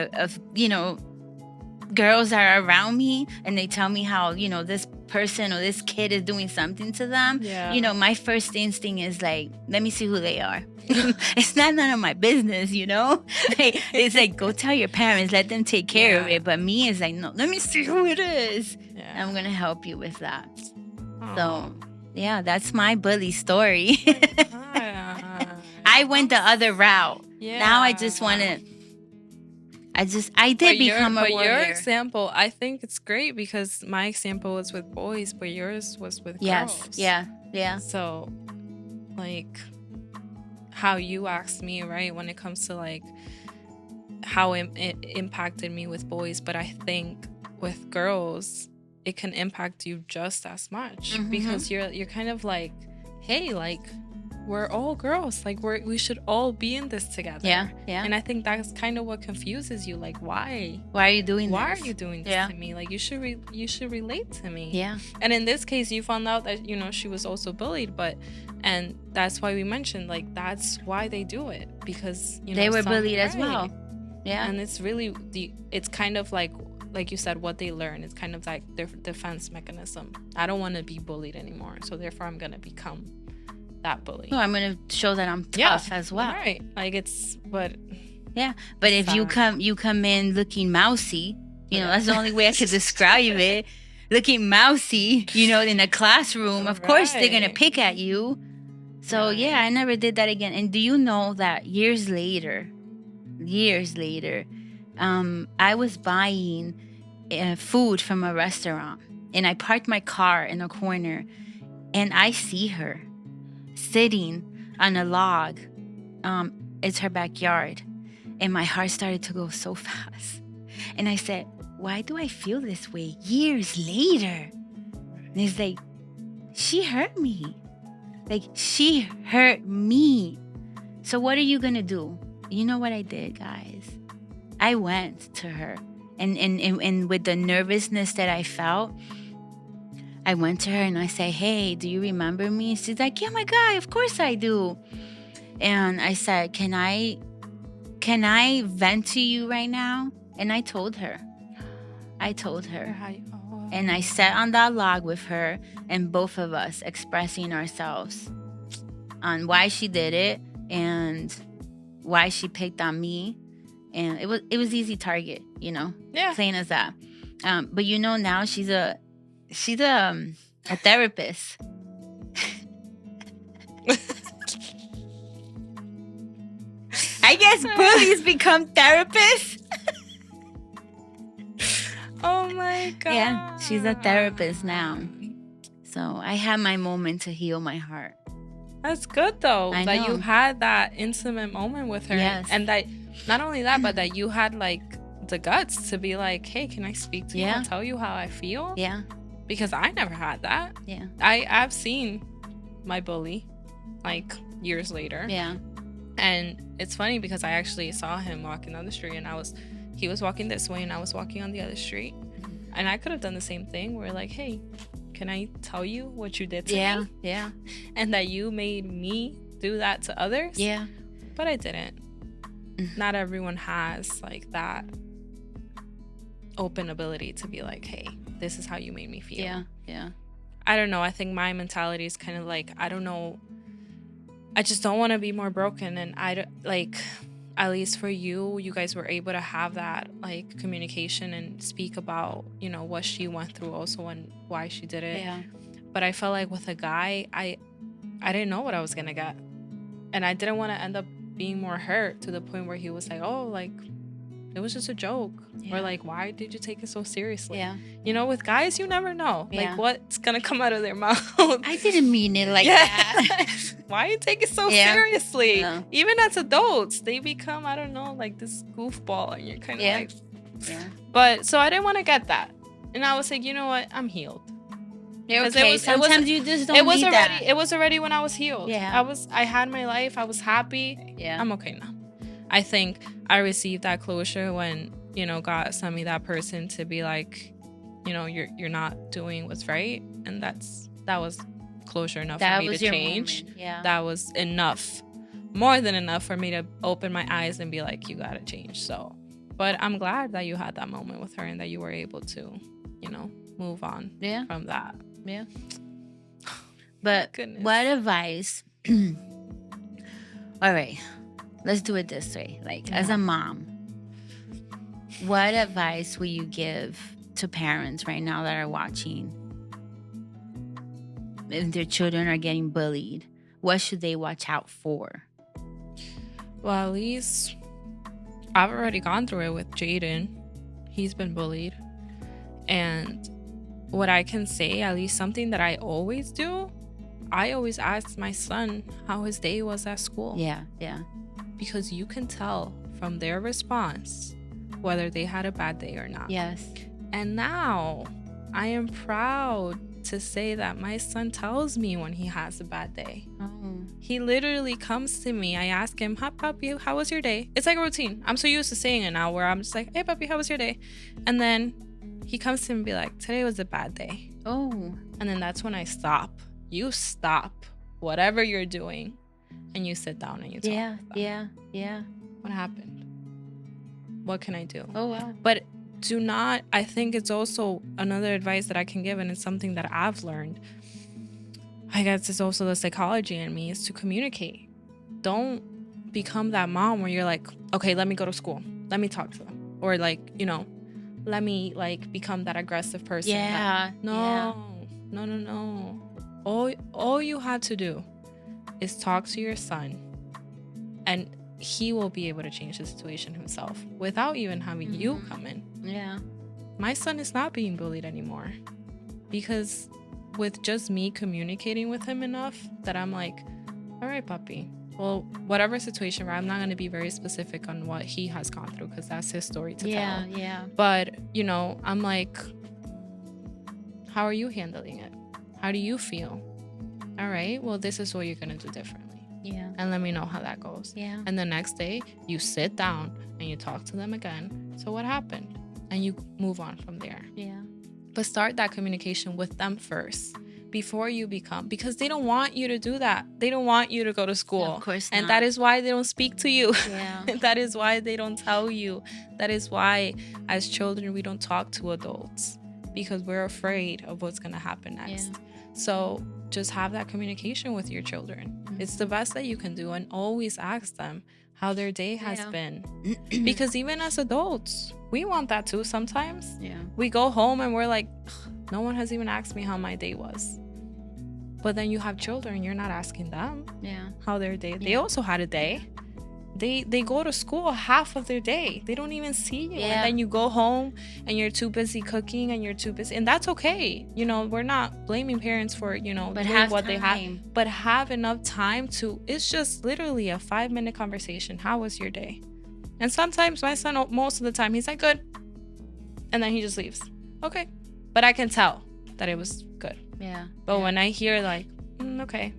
S2: girls that are around me and they tell me how this person or this kid is doing something to them. Yeah. My first instinct is like, let me see who they are. It's not none of my business. It's like, go tell your parents, let them take care of it. But me is like, no, let me see who it is. Yeah. I'm gonna help you with that. Aww. So. Yeah, that's my bully story. I went the other route. Yeah. Now I just want to. I did become a warrior.
S1: Your example, I think it's great because my example was with boys, but yours was with girls.
S2: Yeah.
S1: So, like, how you asked me, right, when it comes to like how it impacted me with boys, but I think with girls, it can impact you just as much because you're kind of like, hey, like we're all girls, like we should all be in this together. Yeah. And I think that's kind of what confuses you, like why
S2: are you doing
S1: why are you doing this to me? Like you should relate to me.
S2: Yeah.
S1: And in this case, you found out that she was also bullied, and that's why we mentioned like that's why they do it, because
S2: they were bullied as well. Yeah.
S1: And it's really it's kind of like you said, what they learn is kind of like their defense mechanism. I don't want to be bullied anymore, so therefore I'm going to become that bully.
S2: No, I'm going to show that I'm tough as well.
S1: Right. Like but
S2: if you come in looking mousy, that's the only way I could describe it. Looking mousy, in a classroom, of course they're going to pick at you. So yeah, I never did that again. And do you know that years later, I was buying food from a restaurant, and I parked my car in a corner, and I see her sitting on a log. It's her backyard, and my heart started to go so fast. And I said, why do I feel this way years later? And it's like, she hurt me. Like, she hurt me. So what are you going to do? You know what I did, guys? I went to her, and with the nervousness that I felt, I went to her and I said, hey, do you remember me? She's like, yeah, my God, of course I do. And I said, can I vent to you right now? And I told her. And I sat on that log with her, and both of us expressing ourselves on why she did it and why she picked on me. And it was easy target,
S1: Yeah.
S2: Plain as that. But now she's a therapist. I guess bullies become therapists.
S1: Oh my God.
S2: Yeah, she's a therapist now. So I had my moment to heal my heart.
S1: That's good though, that you had that intimate moment with her.
S2: Yes.
S1: And that not only that, but that you had like the guts to be like, hey, can I speak to you and tell you how I feel?
S2: Yeah.
S1: Because I never had that.
S2: Yeah.
S1: I've seen my bully like years later.
S2: Yeah.
S1: And it's funny because I actually saw him walking down the street, and he was walking this way and I was walking on the other street. And I could have done the same thing. We're like, hey, can I tell you what you did to me?
S2: Yeah.
S1: And that you made me do that to others?
S2: Yeah.
S1: But I didn't. Not everyone has like that open ability to be like, hey, this is how you made me feel.
S2: Yeah.
S1: I don't know. I think my mentality is kind of like, I don't know. I just don't want to be more broken. And I don't, like, at least for you guys were able to have that like communication and speak about, what she went through also and why she did it.
S2: Yeah.
S1: But I felt like with a guy, I didn't know what I was going to get. And I didn't want to end up being more hurt to the point where he was like, oh, like, it was just a joke. Or like, why did you take it so seriously?
S2: Yeah.
S1: With guys, you never know.
S2: Yeah.
S1: Like, what's going to come out of their mouth.
S2: I didn't mean it like that.
S1: why you take it so
S2: Yeah.
S1: seriously?
S2: No.
S1: Even as adults, they become, I don't know, like this goofball, and you're kind of like,
S2: Yeah.
S1: But so I didn't want to get that, and I was like, you know what, I'm healed.
S2: You're
S1: 'Cause
S2: okay. Sometimes you just don't need that.
S1: It was already when I was healed.
S2: Yeah.
S1: I had my life. I was happy.
S2: Yeah.
S1: I'm okay now. I think I received that closure when, you know, God sent me that person to be like, you know, you're not doing what's right, and that was closure enough
S2: That
S1: for me
S2: was
S1: to
S2: your
S1: change.
S2: moment. Yeah.
S1: That was enough, more than enough for me to open my eyes and be like, you gotta change. So, but I'm glad that you had that moment with her and that you were able to, you know, move on from that.
S2: Yeah. But
S1: Goodness.
S2: what advice? All right, let's do it this way. Like, as a mom, what advice will you give to parents right now that are watching? If their children are getting bullied, what should they watch out for?
S1: Well, at least I've already gone through it with Jaden. He's been bullied. And what I can say, at least something that I always do, I always ask my son how his day was at school.
S2: Yeah, yeah.
S1: Because you can tell from their response whether they had a bad day or not.
S2: Yes.
S1: And now I am proud to say that my son tells me when he has a bad day.
S2: Oh.
S1: He literally comes to me. I ask him, "Hi, puppy, how was your day?" It's like a routine. I'm so used to saying it now where I'm just like, "Hey, puppy, how was your day?" And then he comes to me and be like, "Today was a bad day."
S2: Oh.
S1: And then that's when I stop. You stop whatever you're doing and you sit down and you talk.
S2: Yeah.
S1: What happened? What can I do?
S2: Oh, wow.
S1: But do not, I think it's also another advice that I can give, and it's something that I've learned. I guess it's also the psychology in me, is to communicate. Don't become that mom where you're like, okay, let me go to school. Let me talk to them. Or like, you know, let me like become that aggressive person.
S2: Yeah.
S1: No. All you have to do is talk to your son, and he will be able to change the situation himself without even having you come in.
S2: Yeah.
S1: My son is not being bullied anymore because with just me communicating with him enough that I'm like, all right, puppy, well, whatever situation, right? I'm not going to be very specific on what he has gone through because that's his story to tell.
S2: Yeah.
S1: But, you know, I'm like, how are you handling it? How do you feel? All right, well, this is what you're going to do differently.
S2: Yeah.
S1: And let me know how that goes.
S2: Yeah.
S1: And the next day, you sit down and you talk to them again. So what happened? And you move on from there.
S2: Yeah.
S1: But start that communication with them first before you become, because they don't want you to do that. They don't want you to go to school.
S2: Of course
S1: And
S2: not.
S1: that is why they don't speak to you.
S2: Yeah.
S1: That is why they don't tell you. That is why as children, we don't talk to adults because we're afraid of what's going to happen next.
S2: Yeah.
S1: So just have that communication with your children. It's the best that you can do, and always ask them how their day has been. Because even as adults, we want that too sometimes.
S2: Yeah.
S1: We go home and we're like, no one has even asked me how my day was. But then you have children, you're not asking them how their day. They also had a day. They go to school half of their day. They don't even see you. And then you go home and you're too busy cooking and you're too busy. And that's okay. You know, we're not blaming parents for, you know,
S2: but
S1: doing what
S2: time.
S1: they have. But have enough time to, it's just literally a 5-minute conversation. How was your day? And sometimes my son, most of the time, he's like, good. And then he just leaves. Okay. But I can tell that it was good.
S2: Yeah.
S1: But when I hear like, okay,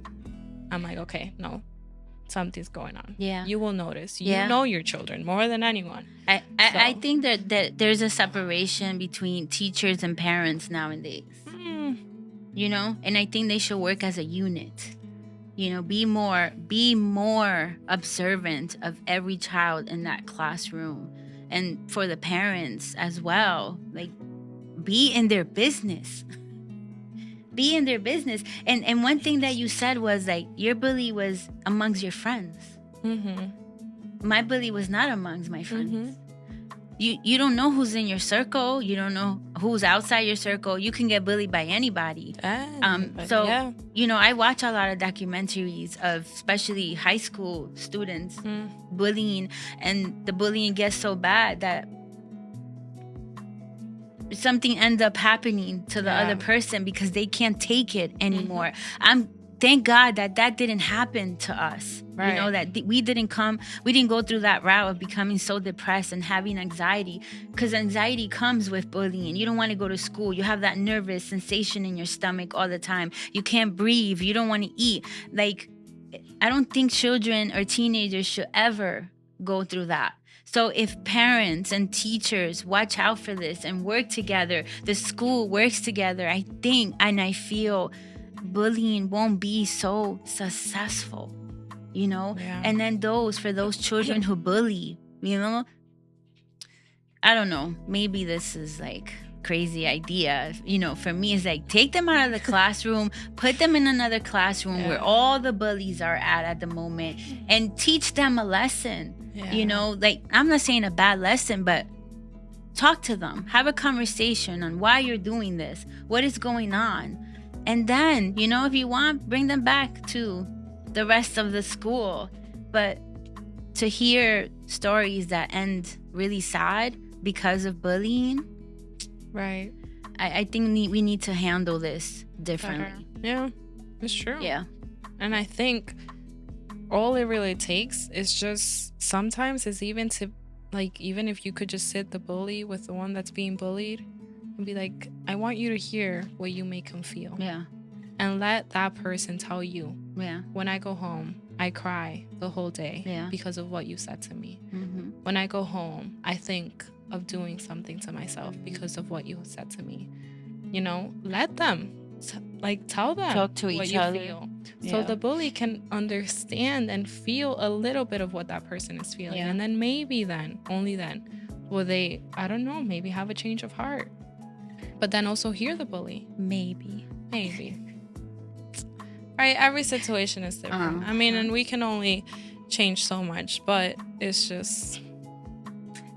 S1: I'm like, okay, no. Something's going on.
S2: Yeah.
S1: You will notice. You know your children more than anyone.
S2: I think that there's a separation between teachers and parents nowadays. You know? And I think they should work as a unit. You know, be more observant of every child in that classroom. And for the parents as well, like, be in their business. Be in their business. And one thing that you said was like, your bully was amongst your friends. My bully was not amongst my friends. You don't know who's in your circle. You don't know who's outside your circle. You can get bullied by anybody. You know, I watch a lot of documentaries of especially high school students bullying, and the bullying gets so bad that something ends up happening to the other person because they can't take it anymore. thank God that that didn't happen to us. You know,
S1: Right.
S2: that we didn't go through that route of becoming so depressed and having anxiety, because anxiety comes with bullying. You don't want to go to school. You have that nervous sensation in your stomach all the time. You can't breathe. You don't want to eat. Like, I don't think children or teenagers should ever go through that. So if parents and teachers watch out for this and work together, the school works together, I think and I feel bullying won't be so successful, you know?
S1: Yeah.
S2: And then for those children who bully, you know, I don't know, maybe this is like crazy idea. You know, for me, it's like, take them out of the classroom, put them in another classroom where all the bullies are at the moment, and teach them a lesson. You know, like, I'm not saying a bad lesson, but talk to them, have a conversation on why you're doing this, what is going on. And then, you know, if you want, bring them back to the rest of the school. But to hear stories that end really sad because of bullying,
S1: Right.
S2: I think we need to handle this differently.
S1: Yeah, it's true.
S2: Yeah.
S1: And I think all it really takes is just sometimes is even to, like, even if you could just sit the bully with the one that's being bullied and be like, I want you to hear what you make him feel.
S2: Yeah.
S1: And let that person tell you,
S2: Yeah.
S1: when I go home, I cry the whole day because of what you said to me.
S2: Mm-hmm.
S1: When I go home, I think of doing something to myself because of what you said to me. You know, let them tell them,
S2: talk to
S1: what
S2: each
S1: you
S2: other.
S1: feel, so the bully can understand and feel a little bit of what that person is feeling. And then maybe only then will they, I don't know, maybe have a change of heart, but then also hear the bully.
S2: Maybe.
S1: Right, every situation is different. I mean, and we can only change so much, but it's just,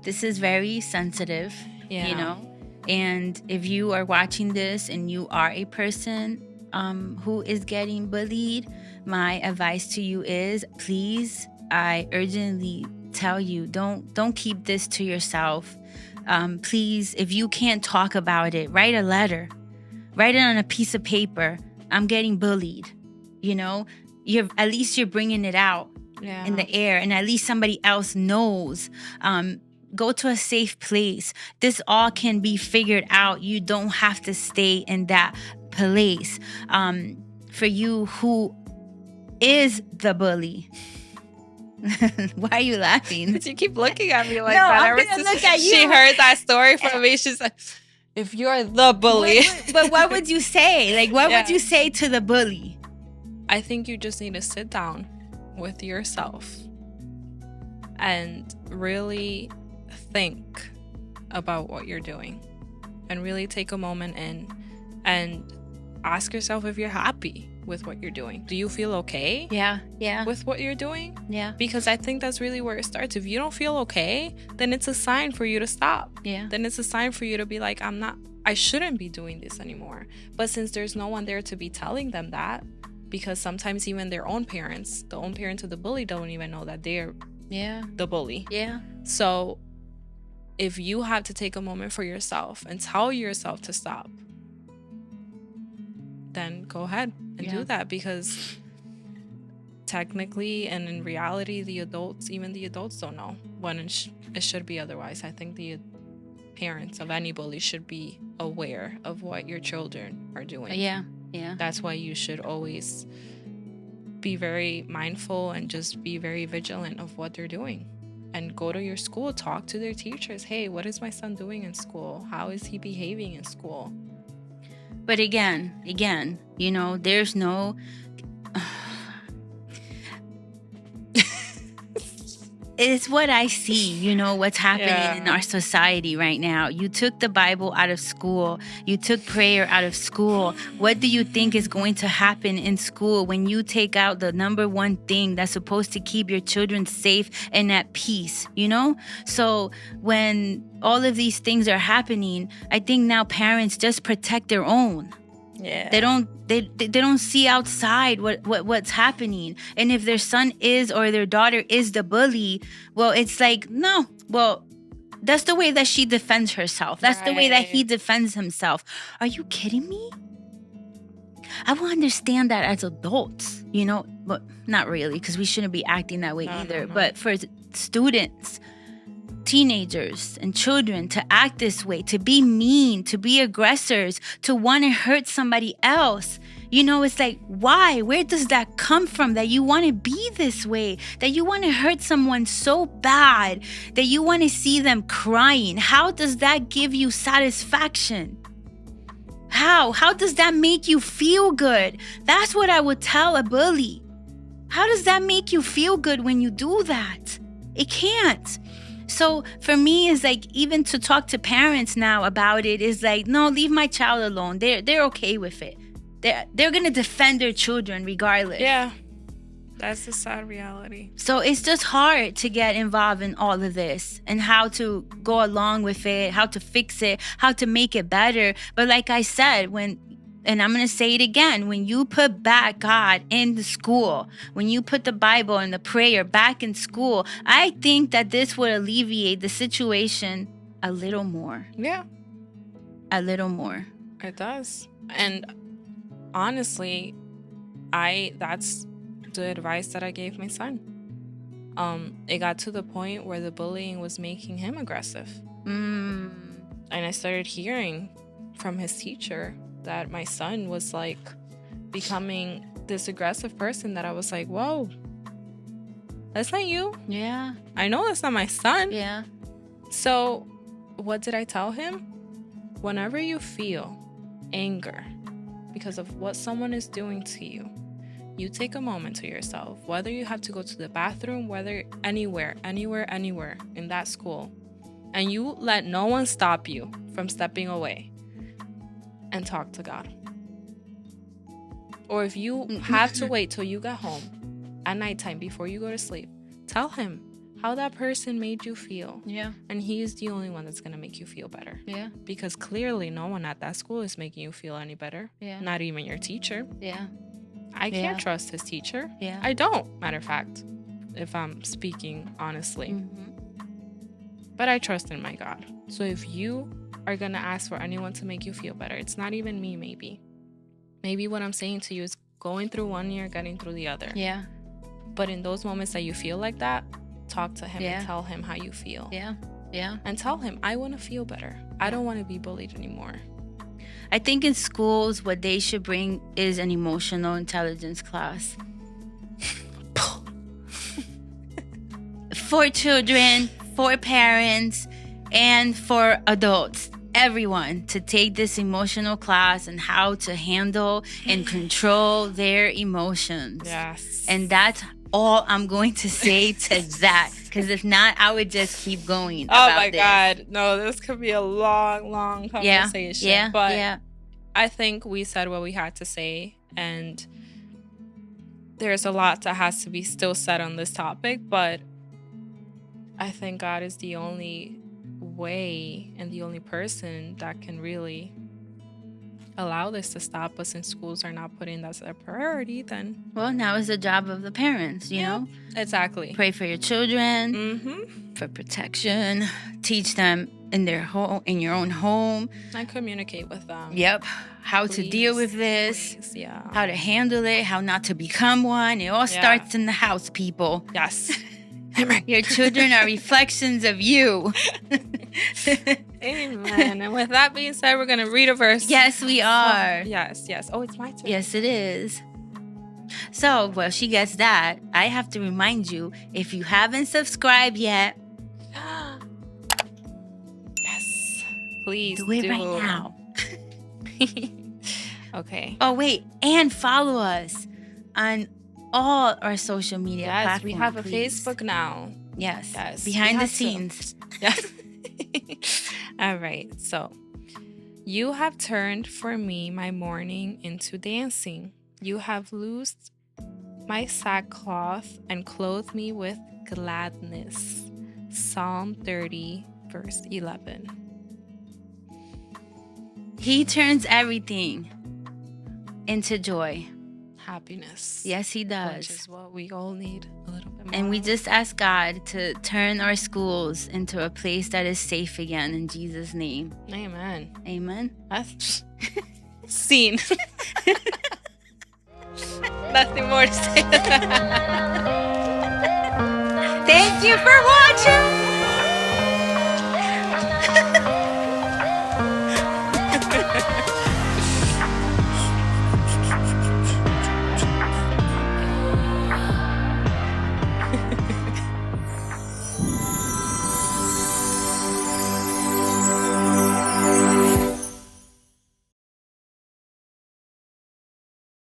S2: this is very sensitive, you know? And if you are watching this and you are a person who is getting bullied, my advice to you is, please, I urgently tell you, don't keep this to yourself. Please, if you can't talk about it, write a letter. Write it on a piece of paper. I'm getting bullied. You know, at least you're bringing it out in the air, and at least somebody else knows. Go to a safe place. This all can be figured out. You don't have to stay in that place. For you who is the bully. Why are you laughing?
S1: You keep looking at me like
S2: no,
S1: that.
S2: I'm gonna look at you.
S1: She heard that story from me. She's like, if you're the bully.
S2: But what would you say? Like, what would you say to the bully?
S1: I think you just need to sit down with yourself and really think about what you're doing, and really take a moment and ask yourself if you're happy with what you're doing. Do you feel okay?
S2: Yeah.
S1: With what you're doing?
S2: Yeah.
S1: Because I think that's really where it starts. If you don't feel okay, then it's a sign for you to stop.
S2: Yeah.
S1: Then it's a sign for you to be like, I shouldn't be doing this anymore. But since there's no one there to be telling them that, because sometimes even their own parents, the own parents of the bully, don't even know that they're the bully.
S2: Yeah.
S1: So if you have to take a moment for yourself and tell yourself to stop, then go ahead and do that, because technically and in reality, even the adults don't know when it should be otherwise. I think the parents of any bully should be aware of what your children are doing.
S2: Yeah.
S1: That's why you should always be very mindful and just be very vigilant of what they're doing. And go to your school, talk to their teachers. Hey, what is my son doing in school? How is he behaving in school?
S2: But again, you know, there's no... It's what I see, you know, what's happening in our society right now. You took the Bible out of school. You took prayer out of school. What do you think is going to happen in school when you take out the number one thing that's supposed to keep your children safe and at peace, you know? So when all of these things are happening, I think now parents just protect their own.
S1: Yeah.
S2: They don't see outside what's happening. And if their son is or their daughter is the bully, well, it's like, no, well, that's the way that she defends herself. That's the way that he defends himself. Are you kidding me? I will understand that as adults, but not really, because we shouldn't be acting that way either.
S1: No.
S2: But for students, teenagers, and children to act this way, to be mean, to be aggressors, to want to hurt somebody else, it's like, why? Where does that come from, that you want to be this way, that you want to hurt someone so bad, that you want to see them crying? How does that give you satisfaction? How does that make you feel good? That's what I would tell a bully. How does that make you feel good when you do that? It can't. So for me, it's like, even to talk to parents now about it is like, no, leave my child alone. They're okay with it. They're gonna defend their children regardless.
S1: Yeah, that's the sad reality.
S2: So it's just hard to get involved in all of this and how to go along with it, how to fix it, how to make it better. But like I said, and I'm going to say it again, when you put back God in the school, when you put the Bible and the prayer back in school, I think that this would alleviate the situation a little more.
S1: Yeah.
S2: A little more.
S1: It does. And honestly, that's the advice that I gave my son. It got to the point where the bullying was making him aggressive. And I started hearing from his teacher that my son was like becoming this aggressive person, that I was like, whoa, that's not you.
S2: Yeah.
S1: I know that's not my son.
S2: Yeah.
S1: So what did I tell him? Whenever you feel anger because of what someone is doing to you, you take a moment to yourself, whether you have to go to the bathroom, whether anywhere in that school, and you let no one stop you from stepping away and talk to God. Or if you have to wait till you get home at nighttime before you go to sleep, tell him how that person made you feel.
S2: Yeah.
S1: And he's the only one that's going to make you feel better.
S2: Yeah.
S1: Because clearly no one at that school is making you feel any better.
S2: Yeah.
S1: Not even your teacher.
S2: Yeah.
S1: I can't trust his teacher.
S2: Yeah.
S1: I don't, matter of fact, if I'm speaking honestly.
S2: Mm-hmm.
S1: But I trust in my God. So if you are going to ask for anyone to make you feel better, it's not even me, maybe. Maybe what I'm saying to you is going through one year, getting through the other.
S2: Yeah.
S1: But in those moments that you feel like that, talk to him and tell him how you feel.
S2: Yeah. Yeah.
S1: And tell him, I want to feel better. I don't want to be bullied anymore.
S2: I think in schools, what they should bring is an emotional intelligence class. For children, for parents, and for adults. Everyone to take this emotional class and how to handle and control their emotions.
S1: Yes.
S2: And that's all I'm going to say to that. Because if not, I would just keep going.
S1: Oh my God. No, this could be a long conversation.
S2: Yeah.
S1: But I think we said what we had to say. And there's a lot that has to be still said on this topic. But I think God is the only way and the only person that can really allow this to stop us, and schools are not putting that as a priority, then
S2: now is the job of the parents, you know?
S1: Exactly.
S2: Pray for your children, for protection, teach them in their home, in your own home,
S1: and communicate with them.
S2: How to deal with this, how to handle it, how not to become one. It all starts in the house, people.
S1: Yes.
S2: Your children are reflections of you.
S1: Amen. And with that being said, we're going to read a verse.
S2: Yes, we are.
S1: Yes. Oh, it's my turn.
S2: Yes, it is. So, while she gets that, I have to remind you, if you haven't subscribed yet,
S1: yes, please
S2: do it right now.
S1: Okay.
S2: Oh, wait. And follow us on all our social media platforms.
S1: We have a Facebook now.
S2: Yes. Behind the scenes.
S1: Yes. All right. So, you have turned for me my mourning into dancing. You have loosed my sackcloth and clothed me with gladness. Psalm 30, verse 11.
S2: He turns everything into joy.
S1: Happiness.
S2: Yes, he does.
S1: Which is what we all need a little bit more.
S2: And we just ask God to turn our schools into a place that is safe again, in Jesus' name.
S1: Amen.
S2: Amen.
S1: That's scene. Nothing more to say.
S2: Thank you for watching.